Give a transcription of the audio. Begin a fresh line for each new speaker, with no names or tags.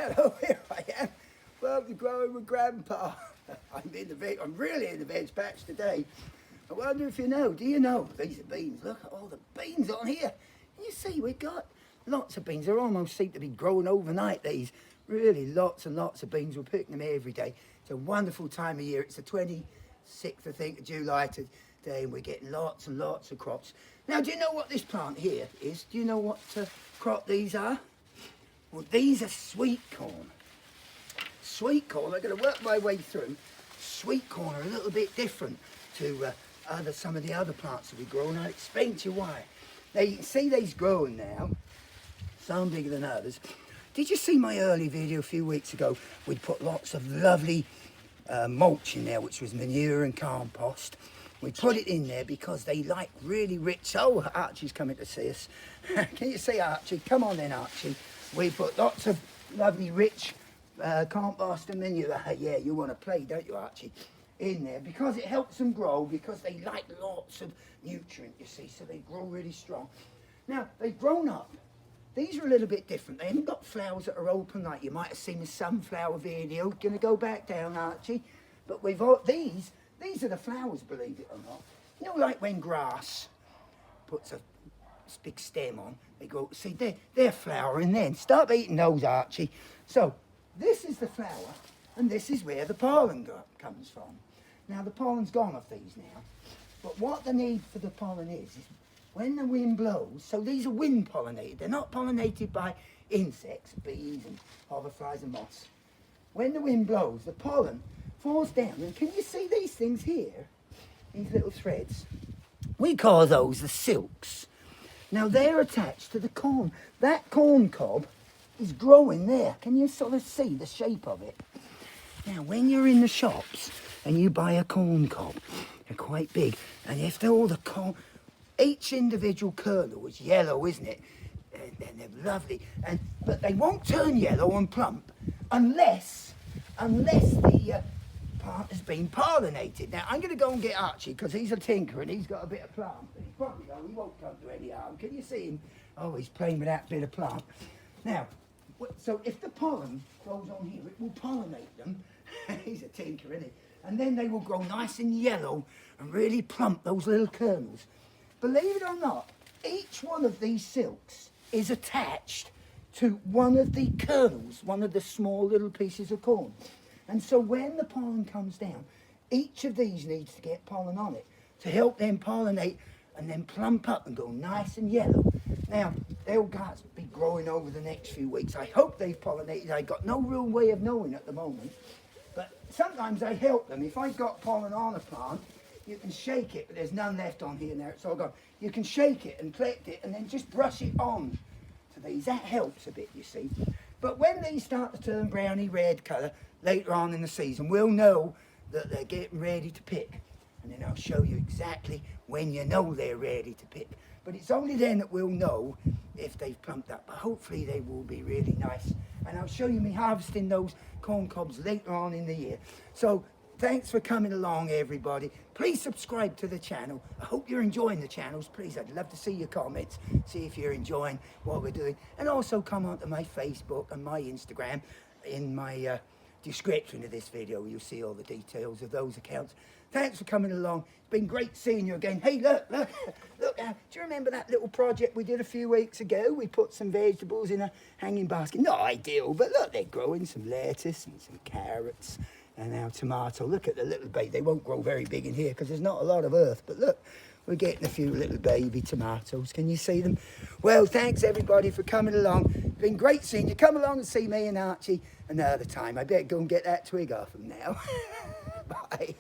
Hello, here I am. Welcome to Growing with Grandpa. I'm really in the veg patch today. I wonder if you know, do you know? These are beans. Look at all the beans on here. You see, we've got lots of beans. They almost seem to be growing overnight, these. Really lots and lots of beans. We're picking them every day. It's a wonderful time of year. It's the 26th, I think, of July today, and we're getting lots and lots of crops. Now, do you know what this plant here is? Do you know what crop these are? Well, these are sweet corn. Sweet corn, I'm going to work my way through. Sweet corn are a little bit different to some of the other plants that we grow, and I'll explain to you why. Now, you can see these growing now, some bigger than others. Did you see my early video a few weeks ago? We'd put lots of lovely mulch in there, which was manure and compost. We put it in there because they like really rich. Oh, Archie's coming to see us. Can you see Archie? Come on then, Archie. We put lots of lovely rich compost and manure. Yeah, you want to play, don't you, Archie? In there because it helps them grow, because they like lots of nutrient, you see, so they grow really strong. Now, they've grown up. These are a little bit different. They haven't got flowers that are open like you might have seen the sunflower video. Gonna go back down, Archie. But we've all, these are the flowers, believe it or not. You know, like when grass puts a big stem on, they go, see, they're flowering then. Stop eating those, Archie. So, this is the flower, and this is where the pollen comes from. Now, the pollen's gone off these now. But what the need for the pollen is when the wind blows, so these are wind pollinated. They're not pollinated by insects, bees and hoverflies and moths. When the wind blows, the pollen falls down. And can you see these things here? These little threads. We call those the silks. Now, they're attached to the corn. That corn cob is growing there. Can you sort of see the shape of it? Now, when you're in the shops and you buy a corn cob, they're quite big. And if they're all the corn, each individual kernel is yellow, isn't it? And they're lovely. But they won't turn yellow and plump unless the plant has been pollinated. Now, I'm going to go and get Archie because he's a tinker and he's got a bit of plant. But he won't come to any harm. Can you see him? Oh, he's playing with that bit of plant. Now, so if the pollen grows on here, it will pollinate them. He's a tinker, isn't he? And then they will grow nice and yellow and really plump, those little kernels. Believe it or not, each one of these silks is attached to one of the kernels, one of the small little pieces of corn. And so when the pollen comes down, each of these needs to get pollen on it to help them pollinate and then plump up and go nice and yellow. Now, they'll be growing over the next few weeks. I hope they've pollinated. I've got no real way of knowing at the moment. But sometimes I help them. If I've got pollen on a plant, you can shake it, but there's none left on here now, it's all gone. You can shake it and collect it and then just brush it on to these. That helps a bit, you see. But when these start to turn browny red colour later on in the season, we'll know that they're getting ready to pick. And then I'll show you exactly when you know they're ready to pick. But it's only then that we'll know if they've plumped up. But hopefully they will be really nice. And I'll show you me harvesting those corn cobs later on in the year. So thanks for coming along, everybody. Please subscribe to the channel. I hope you're enjoying the channels. Please, I'd love to see your comments, see if you're enjoying what we're doing. And also come onto my Facebook and my Instagram. In my description of this video, you'll see all the details of those accounts. Thanks for coming along. It's been great seeing you again. Hey, look. Do you remember that little project we did a few weeks ago? We put some vegetables in a hanging basket. Not ideal, but look, they're growing some lettuce and some carrots and now tomato. Look at the little baby. They won't grow very big in here because there's not a lot of earth, but look, we're getting a few little baby tomatoes. Can you see them? Well, thanks everybody for coming along. It's been great seeing you. Come along and see me and Archie another time. I better go and get that twig off them now. Bye.